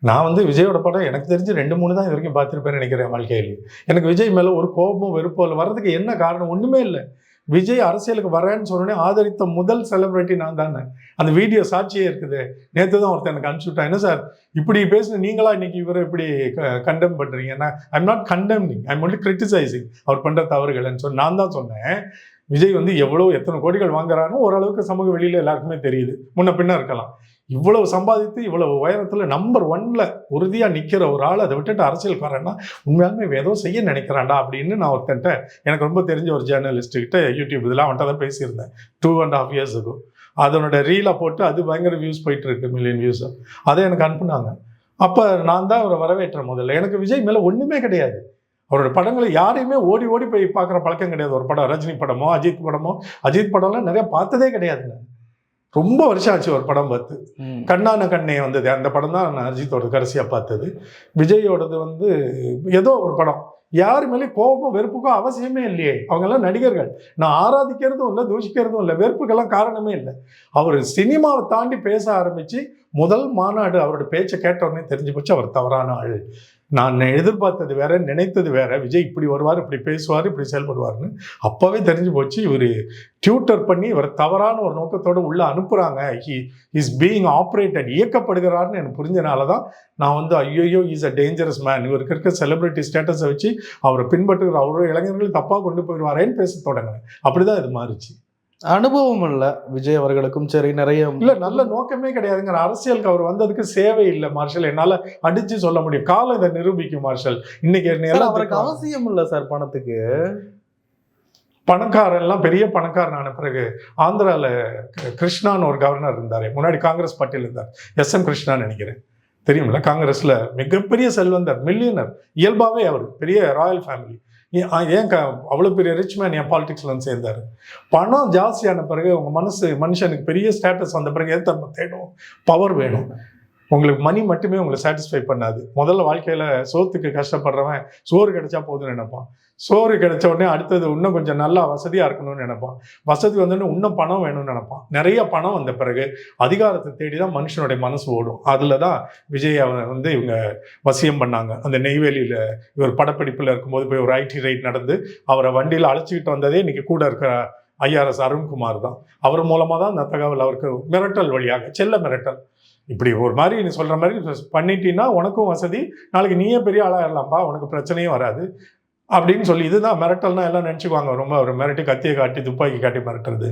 S2: நான் வந்து விஜயோட படம் எனக்கு தெரிஞ்சு 2-3 தான் இது வரைக்கும் பார்த்துருப்பேன்னு நினைக்கிறேன் வாழ்க்கையிலேயே. எனக்கு விஜய் மேலே ஒரு கோபமோ வெறுப்போ இல்லை. வர்றதுக்கு என்ன காரணம்? ஒன்றுமே இல்லை. விஜய் அரசியலுக்கு வரேன்னு சொன்னோடனே ஆதரித்த முதல் செலிபிரிட்டி நான் தானே. அந்த வீடியோ சாட்சியே இருக்குது. நேற்று தான் ஒருத்தர் எனக்கு அனுப்பிச்சுட்டான், என்ன சார் இப்படி பேசுன நீங்களா இன்னைக்கு இவரை இப்படி கண்டெம் பண்ணுறீங்க? நான் I'm not condemning, I'm only criticising அவர் பண்ணுற தவறுகள்னு சொல்லி நான் தான் சொன்னேன். விஜய் வந்து எத்தனை கோடிகள் வாங்குறாருன்னு ஓரளவுக்கு சமூக வெளியில் எல்லாருக்குமே தெரியுது, முன்ன பின்ன இருக்கலாம். இவ்வளவு சம்பாதித்து இவ்வளவு உயரத்தில் நம்பர் 1ல உறுதியாக நிற்கிற ஒரு ஆள் அதை விட்டுட்டு அரசியலுக்கு வரேன்னா உண்மையாலுமே ஏதோ செய்ய நினைக்கிறான்டா அப்படின்னு நான் ஒருத்தன்ட்ட, எனக்கு ரொம்ப தெரிஞ்ச ஒரு ஜேர்னலிஸ்ட்டுக்கிட்ட யூடியூப் இதெல்லாம் அவன்கிட்ட தான் பேசியிருந்தேன் 2.5 years ago. அதனோட ரீலாக போட்டு அது பயங்கர வியூஸ் போயிட்டு இருக்கு, மில்லியன் வியூஸ். அதை எனக்கு அனுப்புனாங்க. அப்போ நான் தான் அவரை வரவேற்றேன். முதல்ல எனக்கு விஜய் மேலே ஒன்றுமே கிடையாது. அவரோட படங்களை யாரையுமே ஓடி ஓடி போய் பார்க்குற பழக்கம் கிடையாது. ஒரு படம் ரஜினி படமோ அஜித் படம்லாம் நிறைய பார்த்ததே கிடையாது. நான் ரொம்ப வருஷம் ஆச்சு ஒரு படம் பார்த்து. கண்ணான கண்ணே வந்தது, அந்த படம் தான் நான் அஜித்தோட கடைசியாக பார்த்தது. விஜயோடது வந்து ஏதோ ஒரு படம். யாரு மேலே கோபம் வெறுப்புக்கோ அவசியமே இல்லையே. அவங்கெல்லாம் நடிகர்கள். நான் ஆராதிக்கிறதும் இல்லை, தூஷிக்கிறதும் இல்லை, வெறுப்புக்கெல்லாம் காரணமே இல்லை. அவர் சினிமாவை தாண்டி பேச ஆரம்பித்து முதல் மாநாடு அவரோட பேச்சை கேட்ட உடனே தெரிஞ்சு போச்சு அவர் தவறான ஆள். நான் எதிர்பார்த்தது வேற, நினைத்தது வேற. விஜய் இப்படி வருவார், இப்படி பேசுவார், இப்படி செயல்படுவார்னு அப்போவே தெரிஞ்சு போச்சு. இவர் டியூட்டர் பண்ணி இவர் தவறான ஒரு நோக்கத்தோடு உள்ளே அனுப்புகிறாங்க. ஹி இஸ் பீயிங் ஆப்ரேட்டட், இயக்கப்படுகிறாருன்னு எனக்கு புரிஞ்சனால தான் நான் வந்து ஐயோ இஸ் அ டேஞ்சரஸ் மேன், இவருக்கு இருக்க செலிபிரிட்டி ஸ்டேட்டஸை வச்சு அவரை பின்பற்றுகிற அவரோட இளைஞர்கள் தப்பாக கொண்டு போயிடுவாரேன்னு பேச தொடங்கினேன். அப்படி தான் இது மாறிச்சு.
S1: அனுபவம் இல்லை விஜய் அவர்களுக்கும். சரி, நிறைய
S2: இல்லை, நல்ல நோக்கமே கிடையாதுங்கிற. அரசியலுக்கு அவர் வந்ததுக்கு சேவை இல்லை மார்ஷல், என்னால் அடிச்சு சொல்ல முடியும். காலம் இதை நிரூபிக்கும் மார்ஷல். இன்னைக்கு
S1: அவருக்கு அவசியம் இல்லை சார் பணத்துக்கு.
S2: பணக்காரெல்லாம் பெரிய பணக்காரன் ஆன பிறகு ஆந்திராவில் கிருஷ்ணான்னு ஒரு கவர்னர் இருந்தார், முன்னாடி காங்கிரஸ் பார்ட்டியில் இருந்தார், SM கிருஷ்ணான்னு நினைக்கிறேன், தெரியுமில்ல? காங்கிரஸில் மிகப்பெரிய செல்வந்தர், மில்லியனர். இயல்பாகவே அவர் பெரிய ராயல் ஃபேமிலி. ஏன் அவ்வளோ பெரிய ரிச் மேன் ஏன் பாலிடிக்ஸில் வந்து சேர்ந்தார்? பணம் ஜாஸ்தியான பிறகு உங்கள் மனுஷனுக்கு பெரிய ஸ்டேட்டஸ் வந்த பிறகு எது தன்மை தேடும்? பவர் வேணும். உங்களுக்கு மணி மட்டுமே உங்களை சாட்டிஸ்ஃபை பண்ணாது. முதல்ல வாழ்க்கையில் சோத்துக்கு கஷ்டப்படுறவன் சோறு கிடைச்சா போதும்னு நினைப்பான். சோறு கிடைச்ச உடனே அடுத்தது இன்னும் கொஞ்சம் நல்லா வசதியாக இருக்கணும்னு நினைப்பான். வசதி வந்தோடனே இன்னும் பணம் வேணும்னு நினைப்பான். நிறைய பணம் வந்த பிறகு அதிகாரத்தை தேடி தான் மனுஷனுடைய மனசு ஓடும். அதில் தான் விஜய் வந்து இவங்க வசியம் பண்ணாங்க. அந்த நெய்வேலியில் இவர் படப்பிடிப்பில் இருக்கும்போது போய் ஒரு IT ரைட் நடந்து அவரை வண்டியில் அழைச்சிக்கிட்டு வந்ததே இன்றைக்கி கூட இருக்கிற IRS அருண்குமார் தான். அவர் மூலமாக தான் அந்த தகவல் அவருக்கு மிரட்டல் வழியாக, செல்ல மிரட்டல், இப்படி ஒரு மாதிரி நீ சொல்கிற மாதிரி பண்ணிட்டீங்கன்னா உனக்கும் வசதி, நாளைக்கு நீயே பெரிய ஆளாயிடலாம்ப்பா, உனக்கு பிரச்சனையும் வராது அப்படின்னு சொல்லி. இதுதான் மிரட்டல்னா எல்லாம் நினச்சிக்குவாங்க, ரொம்ப ஒரு மிரட்டி கத்தியை காட்டி துப்பாக்கி காட்டி மிரட்டுறது.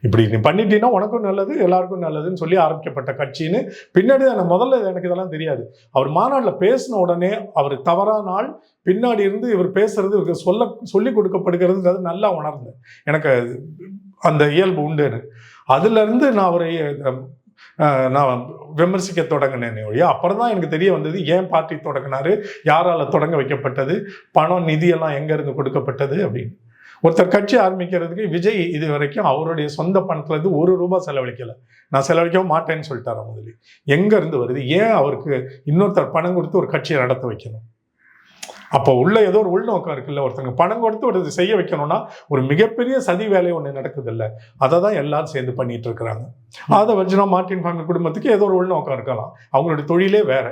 S2: இப்படி நீ பண்ணிட்டீங்கன்னா உனக்கும் நல்லது, எல்லாருக்கும் நல்லதுன்னு சொல்லி ஆரம்பிக்கப்பட்ட கட்சின்னு பின்னாடி தான். முதல்ல எனக்கு இதெல்லாம் தெரியாது. அவர் மாநாட்டில் பேசின உடனே அவர் தவறான ஆள், பின்னாடி இருந்து இவர் பேசுறது இவருக்கு சொல்லி கொடுக்கப்படுகிறதுங்கிறது நல்லா உணர்ந்தேன். எனக்கு அந்த இயல்பு உண்டுன்னு. அதுலேருந்து நான் அவரை நான் விமர்சிக்க தொடங்கினேன் ஒழிய, அப்புறம் தான் எனக்கு தெரிய வந்தது ஏன் பார்ட்டி தொடங்கினாரு, யாரால் தொடங்க வைக்கப்பட்டது, பணம் நிதியெல்லாம் எங்கேருந்து கொடுக்கப்பட்டது அப்படின்னு. ஒருத்தர் கட்சி ஆரம்பிக்கிறதுக்கு விஜய் இது வரைக்கும் அவருடைய சொந்த பணத்துல இருந்து ₹1 செலவழிக்கல. நான் செலவழிக்கவும் மாட்டேன்னு சொல்லிட்டாரு முதலி. எங்க இருந்து வருது? ஏன் அவருக்கு இன்னொருத்தர் பணம் கொடுத்து ஒரு கட்சியை நடத்த வைக்கணும்? அப்போ உள்ள ஏதோ ஒரு உள்நோக்கம் இருக்குல்ல. ஒருத்தங்க பணம் கொடுத்து ஒரு செய்ய வைக்கணும்னா ஒரு மிகப்பெரிய சதி வேலை ஒன்று நடக்குது இல்லை, அதை தான் எல்லாரும் சேர்ந்து பண்ணிட்டு இருக்கிறாங்க. அதை வச்சுனா மார்ட்டின் ஃபேமிலி குடும்பத்துக்கு ஏதோ ஒரு உள்நோக்கம் இருக்கலாம். அவங்களுடைய தொழிலே வேற,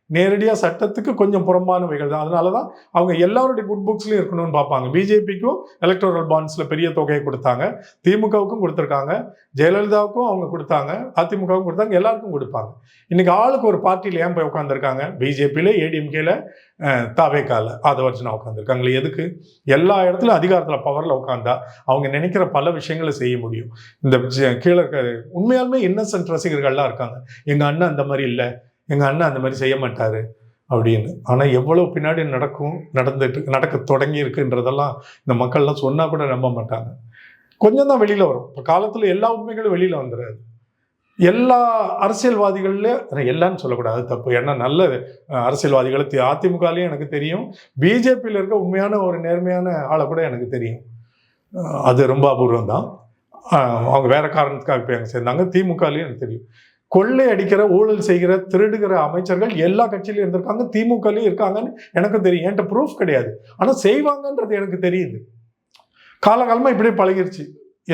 S2: நேரடியாக சட்டத்துக்கு கொஞ்சம் புறம்பானவைகள் தான். அதனால தான் அவங்க எல்லாருடைய குட் புக்ஸ்லையும் இருக்கணும்னு பார்ப்பாங்க. பிஜேபிக்கும் எலக்டோரல் பாண்ட்ஸில் பெரிய தொகையை கொடுத்தாங்க, திமுகவுக்கும் கொடுத்துருக்காங்க, ஜெயலலிதாவுக்கும் அவங்க கொடுத்தாங்க, அதிமுகவுக்கும் கொடுத்தாங்க, எல்லாருக்கும் கொடுப்பாங்க. இன்னைக்கு ஆளுக்கு ஒரு பார்ட்டியில் ஏன் போய் உட்காந்துருக்காங்க? பிஜேபியில், ஏடிஎம்கேல, தாவேக்கால ஆதவர்ஜனா உட்காந்துருக்காங்களே. எதுக்கு? எல்லா இடத்துலையும் அதிகாரத்தில் பவரில் உட்காந்தா அவங்க நினைக்கிற பல விஷயங்களை செய்ய முடியும். இந்த கீழே உண்மையாலுமே இன்னசென்ட் ரசிகர்கள்லாம் இருக்காங்க, எங்கள் அண்ணன் அந்த மாதிரி இல்லை, எங்கள் அண்ணன் அந்த மாதிரி செய்ய மாட்டார் அப்படின்னு. ஆனால் எவ்வளோ பின்னாடி நடக்க தொடங்கி இருக்குன்றதெல்லாம் இந்த மக்கள்லாம் சொன்னால் கூட நம்ப மாட்டாங்க. கொஞ்சம் தான் வெளியில் வரும். இப்போ காலத்தில் எல்லா உண்மைகளும் வெளியில் வந்துடாது. எல்லா அரசியல்வாதிகளில், எல்லான்னு சொல்லக்கூடாது, தப்பு. ஏன்னா நல்ல அரசியல்வாதிகளை அதிமுகலையும் எனக்கு தெரியும், பிஜேபியில் இருக்க உண்மையான ஒரு நேர்மையான ஆளை கூட எனக்கு தெரியும். அது ரொம்ப அபூர்வம் தான். அவங்க வேற காரணத்துக்காக போய் அங்கே சேர்ந்தாங்க. திமுகலையும் எனக்கு தெரியும். கொள்ளை அடிக்கிற, ஊழல் செய்கிற, திருடுகிற அமைச்சர்கள் எல்லா கட்சியிலையும் இருந்திருக்காங்க, திமுகலையும் இருக்காங்கன்னு எனக்கு தெரியும். என்கிட்ட ப்ரூஃப் கிடையாது, ஆனால் செய்வாங்கன்றது எனக்கு தெரியுது. காலகாலமாக இப்படியே பழகிருச்சு.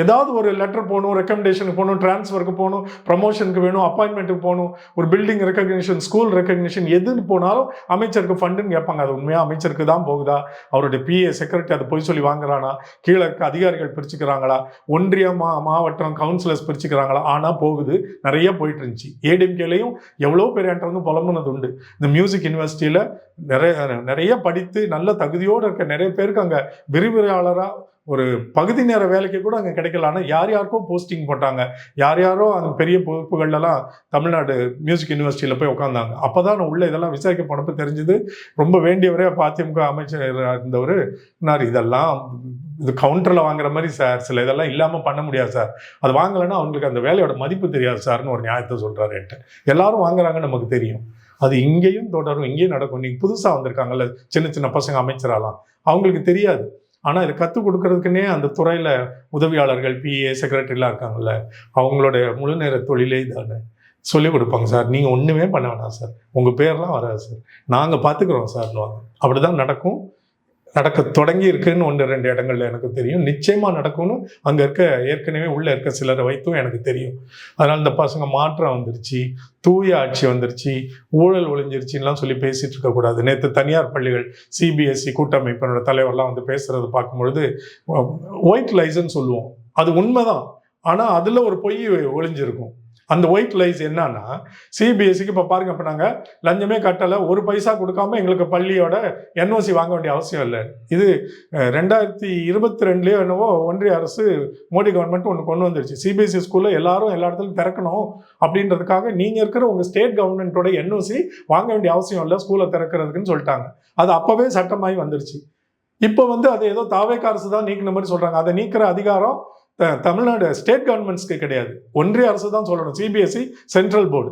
S2: ஏதாவது ஒரு லெட்டர் போகணும், ரெக்கமெண்டேஷனுக்கு போகணும், டிரான்ஸ்ஃபருக்கு போகணும், ப்ரமோஷனுக்கு வேணும், அப்பாயின்மெண்ட்டுக்கு போகணும், ஒரு பில்டிங் ரெக்கக்னிஷன், ஸ்கூல் ரெக்கக்னிஷன், எதுன்னு போனாலும் அமைச்சருக்கு ஃபண்டுன்னு கேட்பாங்க. அது உண்மையாக அமைச்சருக்கு தான் போகுதா? அவருடைய பிஏ செக்ரட்டரி அதை போய் சொல்லி வாங்குறானா? கீழே இருக்க அதிகாரிகள் பிரிச்சுக்கிறாங்களா? ஒன்றிய மாவட்டம் கவுன்சிலர்ஸ் பிரிச்சுக்கிறாங்களா? ஆனால் போகுது, நிறைய போயிட்டு இருந்துச்சு. ஏடிஎம்கேலையும் எவ்வளோ பேர் என்கிட்ட வந்து புலம்புனது உண்டு. இந்த மியூசிக் யூனிவர்சிட்டியில் நிறைய படித்து நல்ல தகுதியோடு இருக்க நிறைய பேருக்கு அங்கே விரிவுரையாளராக ஒரு பகுதி நேர வேலைக்கு கூட அங்கே கிடைக்கல. ஆனால் யாருக்கோ போஸ்டிங் போட்டாங்க, யாரோ அந்த பெரிய பொறுப்புகள்லாம் தமிழ்நாடு மியூசிக் யூனிவர்சிட்டியில் போய் உட்காந்தாங்க. அப்போ தான் நான் உள்ள இதெல்லாம் விசாரிக்க போனப்போ தெரிஞ்சது, ரொம்ப வேண்டியவரே அதிமுக அமைச்சர் இருந்தவர், இதெல்லாம் இது கவுண்டரில் வாங்குற மாதிரி சார், சில இதெல்லாம் இல்லாமல் பண்ண முடியாது சார், அது வாங்கலைன்னா அவங்களுக்கு அந்த வேலையோட மதிப்பு தெரியாது சார்னு ஒரு நியாயத்தை சொல்கிறாரு என்கிட்ட. எல்லாரும் வாங்குறாங்கன்னு நமக்கு தெரியும், அது இங்கேயும் தொடரும், இங்கேயும் நடக்கும். நீங்கள் புதுசாக வந்திருக்காங்கல்ல சின்ன சின்ன பசங்க அமைச்சராலாம், அவங்களுக்கு தெரியாது. ஆனால் இதை கற்றுக் கொடுக்கறதுக்குன்னே அந்த துறையில் உதவியாளர்கள், பிஏ செக்ரட்டரிலாம் இருக்காங்கல்ல, அவங்களோட முழு நேர தொழிலே இதான சொல்லிக் கொடுப்பாங்க. சார் நீங்கள் ஒன்றுமே பண்ண வேணாம் சார், உங்கள் பேர்லாம் வராது சார், நாங்கள் பார்த்துக்குறோம் சார்னுவாங்க. அப்படி தான் நடக்கும், நடக்க தொடங்கி இருக்குன்னு 1-2 இடங்கள்ல எனக்கு தெரியும். நிச்சயமாக நடக்கும்னு அங்கே இருக்க ஏற்கனவே உள்ளே இருக்க சிலரை வைத்தும் எனக்கு தெரியும். அதனால் இந்த பசங்க மாற்றம் வந்துருச்சு, தூய ஆட்சி வந்துருச்சு, ஊழல் ஒழிஞ்சிருச்சுலாம் சொல்லி பேசிகிட்டு இருக்கக்கூடாது. நேற்று தனியார் பள்ளிகள் சிபிஎஸ்சி கூட்டமைப்பினோட தலைவர்லாம் வந்து பேசுகிறத பார்க்கும்பொழுது ஒயிட் லைஸ்ன்னு சொல்லுவோம், அது உண்மைதான். ஆனால் அதில் ஒரு பொய் ஒழிஞ்சிருக்கும். அந்த ஒயிட் லைஸ் என்னன்னா, சிபிஎஸ்சிக்கு இப்போ பாருங்க, இப்போ நாங்கள் லஞ்சமே கட்டலை, ஒரு பைசா கொடுக்காம எங்களுக்கு பள்ளியோட என்ஓசி வாங்க வேண்டிய அவசியம் இல்லை. இது 2022 என்னவோ ஒன்றிய அரசு, மோடி கவர்மெண்ட் ஒன்று கொண்டு வந்துருச்சு. சிபிஎஸ்சி ஸ்கூலில் எல்லாரும் எல்லா இடத்துலையும் திறக்கணும் அப்படின்றதுக்காக நீங்கள் இருக்கிற உங்கள் ஸ்டேட் கவர்மெண்ட்டோட என்ஓசி வாங்க வேண்டிய அவசியம் இல்லை ஸ்கூலை திறக்கிறதுக்குன்னு சொல்லிட்டாங்க. அது அப்போவே சட்டமாகி வந்துருச்சு. இப்போ வந்து அது ஏதோ தாவேக்கா அரசு தான் நீக்கின மாதிரி சொல்கிறாங்க. அதை நீக்கிற அதிகாரம் தமிழ்நாடு ஸ்டேட் கவர்மெண்ட்ஸ்க்கு கிடையாது, ஒன்றிய அரசு தான் சொல்லணும், சிபிஎஸ்சி சென்ட்ரல் போர்டு.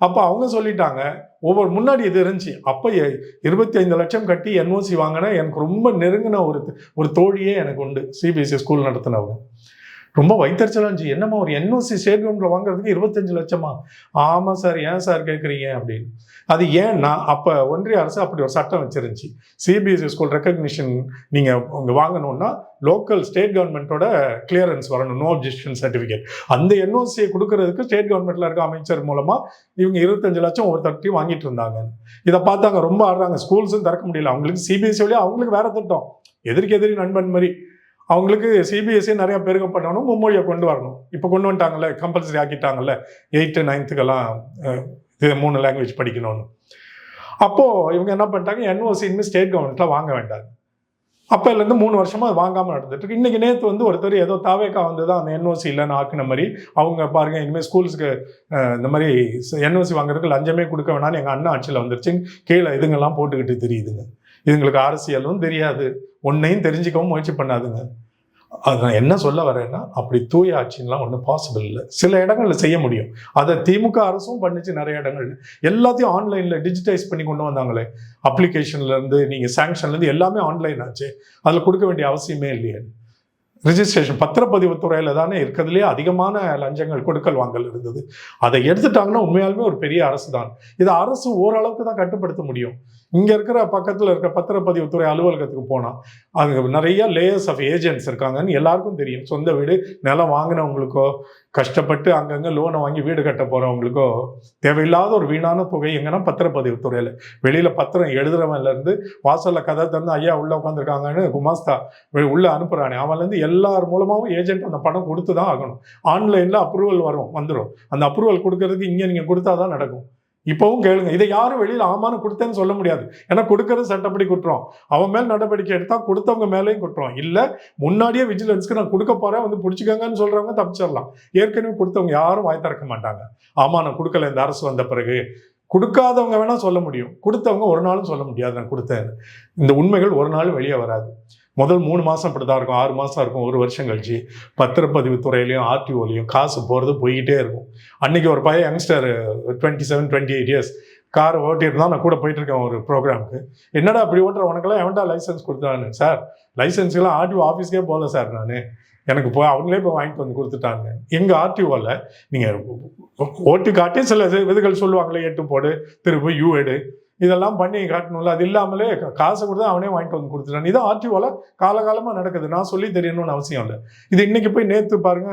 S2: அப்போ அவங்க சொல்லிட்டாங்க, ஒவ்வொரு முன்னாடி இது இருந்துச்சு. அப்போ 25 லட்சம் கட்டி என்ஓசி வாங்கினா எனக்கு ரொம்ப நெருங்கின ஒரு தோழியே எனக்கு உண்டு, சிபிஎஸ்சி ஸ்கூல் நடத்தினவங்க. ரொம்ப வைத்தறிச்சலாக இருந்துச்சு. என்னம்மா ஒரு என்ஓசி ஸ்டேட் கவர்மெண்ட்டில் வாங்குறதுக்கு 25 லட்சமா? ஆமாம் சார், ஏன் சார் கேட்குறீங்க அப்படின்னு. அது ஏன்னா அப்போ ஒன்றிய அரசு அப்படி ஒரு சட்டம் வச்சிருந்துச்சு. சிபிஎஸ்சி ஸ்கூல் ரெக்கக்னிஷன் நீங்கள் இங்கே வாங்கணும்னா லோக்கல் ஸ்டேட் கவர்மெண்ட்டோட கிளியரன்ஸ் வரணும், நோ அப்ஜெக்ஷன் சர்டிஃபிகேட். அந்த என்ஓசியை கொடுக்கறதுக்கு ஸ்டேட் கவர்மெண்ட்டில் இருக்க அமைச்சர் மூலமாக இவங்க 25 லட்சம் ஒவ்வொருத்தர்ட்டையும் வாங்கிட்டு இருந்தாங்க. இதை பார்த்தாங்க, ரொம்ப ஆடுறாங்க. ஸ்கூல்ஸும் திறக்க முடியல அவங்களுக்கு. சிபிஎஸ்சி வழியாக அவங்களுக்கு வேற திட்டம், எதிரி நண்பன் மாதிரி. அவங்களுக்கு சிபிஎஸ்சி நிறைய பேருக்கு பண்ணணும், மும்மொழியை கொண்டு வரணும். இப்போ கொண்டு வந்துட்டாங்கல்ல, கம்பல்சரி ஆக்கிட்டாங்கல்ல, 8th 9th இது 3 லாங்குவேஜ் படிக்கணும்னு. அப்போது இவங்க என்ன பண்ணிட்டாங்க, என்ஓசி இனிமேல் ஸ்டேட் கவர்மெண்ட்டில் வாங்க வேண்டாம். அப்போலேருந்து 3 வருஷமாக அது வாங்காமல் நடந்துட்டு இருக்கு. இன்றைக்கி நேற்று வந்து ஒருத்தர் ஏதோ தாவேக்கா வந்து தான் அந்த என்ஓசி இல்லைன்னு ஆக்குன மாதிரி அவங்க பாருங்கள், இனிமேல் ஸ்கூல்ஸுக்கு இந்த மாதிரி என்ஓசி வாங்குறதுக்கு லஞ்சமே கொடுக்க வேணான்னு எங்கள் அண்ணன் ஆட்சியில் வந்துருச்சு, கீழே இதுங்கெல்லாம் போட்டுக்கிட்டு தெரியுதுங்க. இதுங்களுக்கு அரசியலும் தெரியாது, ஒன்றையும் தெரிஞ்சுக்கவும் முயற்சி பண்ணாதுங்க. அது நான் என்ன சொல்ல வரேன்னா, அப்படி தூய ஆட்சின்லாம் ஒன்றும் பாசிபிள் இல்லை. சில இடங்களில் செய்ய முடியும், அதை திமுக அரசும் பண்ணிச்சு. நிறைய இடங்கள்ல எல்லாத்தையும் ஆன்லைனில் டிஜிட்டைஸ் பண்ணி கொண்டு வந்தாங்களே, அப்ளிகேஷன்லேருந்து நீங்கள் சாங்ஷன்லேருந்து எல்லாமே ஆன்லைன் ஆச்சு, அதில் கொடுக்க வேண்டிய அவசியமே இல்லையே. ரிஜிஸ்ட்ரேஷன் பத்திரப்பதிவு துறையில தானே இருக்கிறதுலே அதிகமான லஞ்சங்கள் கொடுக்கல் வாங்கல் இருந்தது. அதை எடுத்துட்டாங்கன்னா உண்மையாலுமே ஒரு பெரிய அரசு தான். இதை அரசு ஓரளவுக்கு தான் கட்டுப்படுத்த முடியும். இங்க இருக்கிற பக்கத்துல இருக்கிற பத்திரப்பதிவு துறை அலுவலகத்துக்கு போனா அங்க நிறைய லேயர்ஸ் ஆஃப் ஏஜென்ட்ஸ் இருக்காங்கன்னு எல்லாருக்கும் தெரியும். சொந்த வீடு நிலம் வாங்கினவங்களுக்கோ, கஷ்டப்பட்டு அங்கங்க லோனை வாங்கி வீடு கட்ட போறவங்களுக்கோ தேவையில்லாத ஒரு வீணான தொகை எங்கன்னா பத்திரப்பதிவு துறையில. வெளியில பத்திரம் எழுதுறவன்ல இருந்து வாசல்ல கதை திறந்து ஐயா உள்ள உட்காந்துருக்காங்கன்னு குமாஸ்தா உள்ள அனுப்புறானே, அவன்ல இருந்து எல்லார் மூலமாவும் ஏஜென்ட் அந்த பணம் கொடுத்து தான் ஆகணும். ஆன்லைன்ல அப்ரூவல் வந்துடும். அந்த அப்ரூவல் கொடுக்கறதுக்கு இங்க நீங்க கொடுத்தாதான் நடக்கும். இப்பவும் கேளுங்க, இதை யாரும் வெளியில ஆமான்னு கொடுத்தேன்னு சொல்ல முடியாது. ஏன்னா கொடுக்கறது சட்டப்படி குற்றம். அவன் மேல் நடவடிக்கை எடுத்தா கொடுத்தவங்க மேலேயும் குற்றம். இல்ல முன்னாடியே விஜிலன்ஸ்க்கு நான் கொடுக்க போறேன் வந்து பிடிச்சிக்கங்கன்னு சொல்றவங்க தப்பிச்சிடலாம். ஏற்கனவே கொடுத்தவங்க யாரும் வாய் திறக்க மாட்டாங்க. ஆமா நான் கொடுக்கல இந்த அரசு வந்த பிறகு. கொடுக்காதவங்க வேணா சொல்ல முடியும், கொடுத்தவங்க ஒரு நாளும் சொல்ல முடியாது நான் கொடுத்தேன். இந்த உண்மைகள் ஒரு நாள் வெளியே வராது. முதல் 3 மாசம் அப்படிதான் இருக்கும், 6 மாசம் இருக்கும், 1 வருஷம் கழிச்சு பத்திரப்பதிவு துறையிலையும் ஆர்டிஓலையும் காசு போறது போய்கிட்டே இருக்கும். அன்னைக்கு ஒரு பையன் யங்ஸ்டர் 27, 28 இயர்ஸ் கார் ஓட்டிட்டு தான் நான் கூட போயிட்டு இருக்கேன் ஒரு ப்ரோக்ராமுக்கு. என்னடா அப்படி ஓட்டுற உனக்கெல்லாம் எவன்டா லைசன்ஸ் கொடுத்தான்னு. சார் லைசன்ஸ்க்கெல்லாம் ஆர்டிஓ ஆஃபீஸ்க்கே போகல சார், நான் எனக்கு அவங்களே போய் வாங்கிட்டு வந்து கொடுத்துட்டாங்க. எங்கள் ஆர்டிஓவில் நீங்கள் ஓட்டு காட்டி சில விதிகள் சொல்லுவாங்களே, 8 போடு திரும்ப யூ எடு இதெல்லாம் பண்ணி காட்டணும்ல. அது இல்லாமலே காசை கொடுத்து அவனே வாங்கிட்டு வந்து கொடுத்துட்டான். இதான் ஆர்டிஓவில் காலகாலமாக நடக்குது. நான் சொல்லி தெரியணும்னு அவசியம் இல்லை. இது இன்னைக்கு போய் நேற்று பாருங்க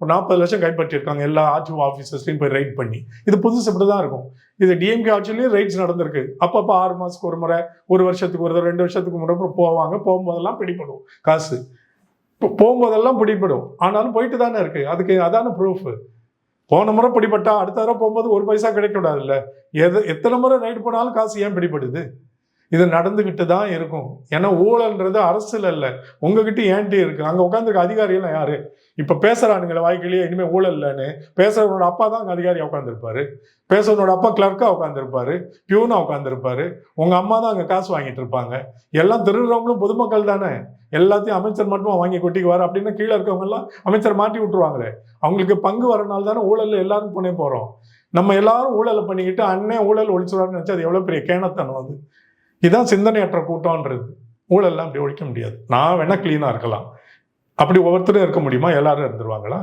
S2: ஒரு 40 லட்சம் கைப்பற்றியிருக்காங்க எல்லா ஆர்டிஓ ஆஃபீஸர்ஸ்லையும் போய் ரைட் பண்ணி. இது புதுசு இப்படி தான் இருக்கும். இது டிஎம்கே ஆட்சியிலையும் ரைட்ஸ் நடந்திருக்கு. அப்பப்போ 6 மாதத்துக்கு ஒரு முறை, 1 வருஷத்துக்கு ஒரு 2 வருஷத்துக்கு முறை போவாங்க. போகும்போதெல்லாம் பிடிப்படும் காசு. போகும்போதெல்லாம் பிடிப்படும். ஆனாலும் போயிட்டு தானே இருக்கு. அதுக்கு அதான ப்ரூஃப். போன முறை பிடிப்பட்டா அடுத்த தடவை போகும்போது 1 பைசா கிடைக்கூடாதுல்ல. எத்தனை முறை ரைட் போனாலும் காசு ஏன் பிடிப்படுது? இது நடந்துகிட்டு தான் இருக்கும். ஏன்னா ஊழல்ன்றது அரசுல இல்லை, உங்ககிட்ட ஏன்ட்டு இருக்கு. அங்க உட்காந்துருக்க அதிகாரிகள் யாரு? இப்ப பேசுறானுங்களே வாய்க்கிலேயே இனிமே ஊழல் இல்லைன்னு. பேசுறவனோட அப்பா தான் அங்க அதிகாரியா உட்காந்துருப்பாரு. பேசுறவனோட அப்பா கிளர்க்கா உட்காந்துருப்பாரு, பியூனா உட்காந்துருப்பாரு. உங்க அம்மா தான் அங்க காசு வாங்கிட்டு இருப்பாங்க. எல்லாம் திருடுறவங்களும் பொதுமக்கள் தானே. எல்லாத்தையும் அமைச்சர் மட்டும் வாங்கி கொட்டிக்குவார் அப்படின்னு கீழே இருக்கவங்க எல்லாம் அமைச்சர் மாட்டி விட்டுருவாங்களே. அவங்களுக்கு பங்கு வரனால தானே ஊழல்ல எல்லாரும் போனே போறோம். நம்ம எல்லாரும் ஊழலை பண்ணிக்கிட்டு அண்ணே ஊழல் ஒழிச்சுறான்னு நினைச்சா அது எவ்வளவு பெரிய கேணத்தனம். அது இதுதான் சிந்தனையற்ற கூட்டம்ன்றது. ஊழல்லாம் அப்படி ஒழிக்க முடியாது. நான் வேணா கிளீனா இருக்கலாம், அப்படி ஒவ்வொருத்தரும் இருக்க முடியுமா? எல்லாரும் இருந்துருவாங்களா?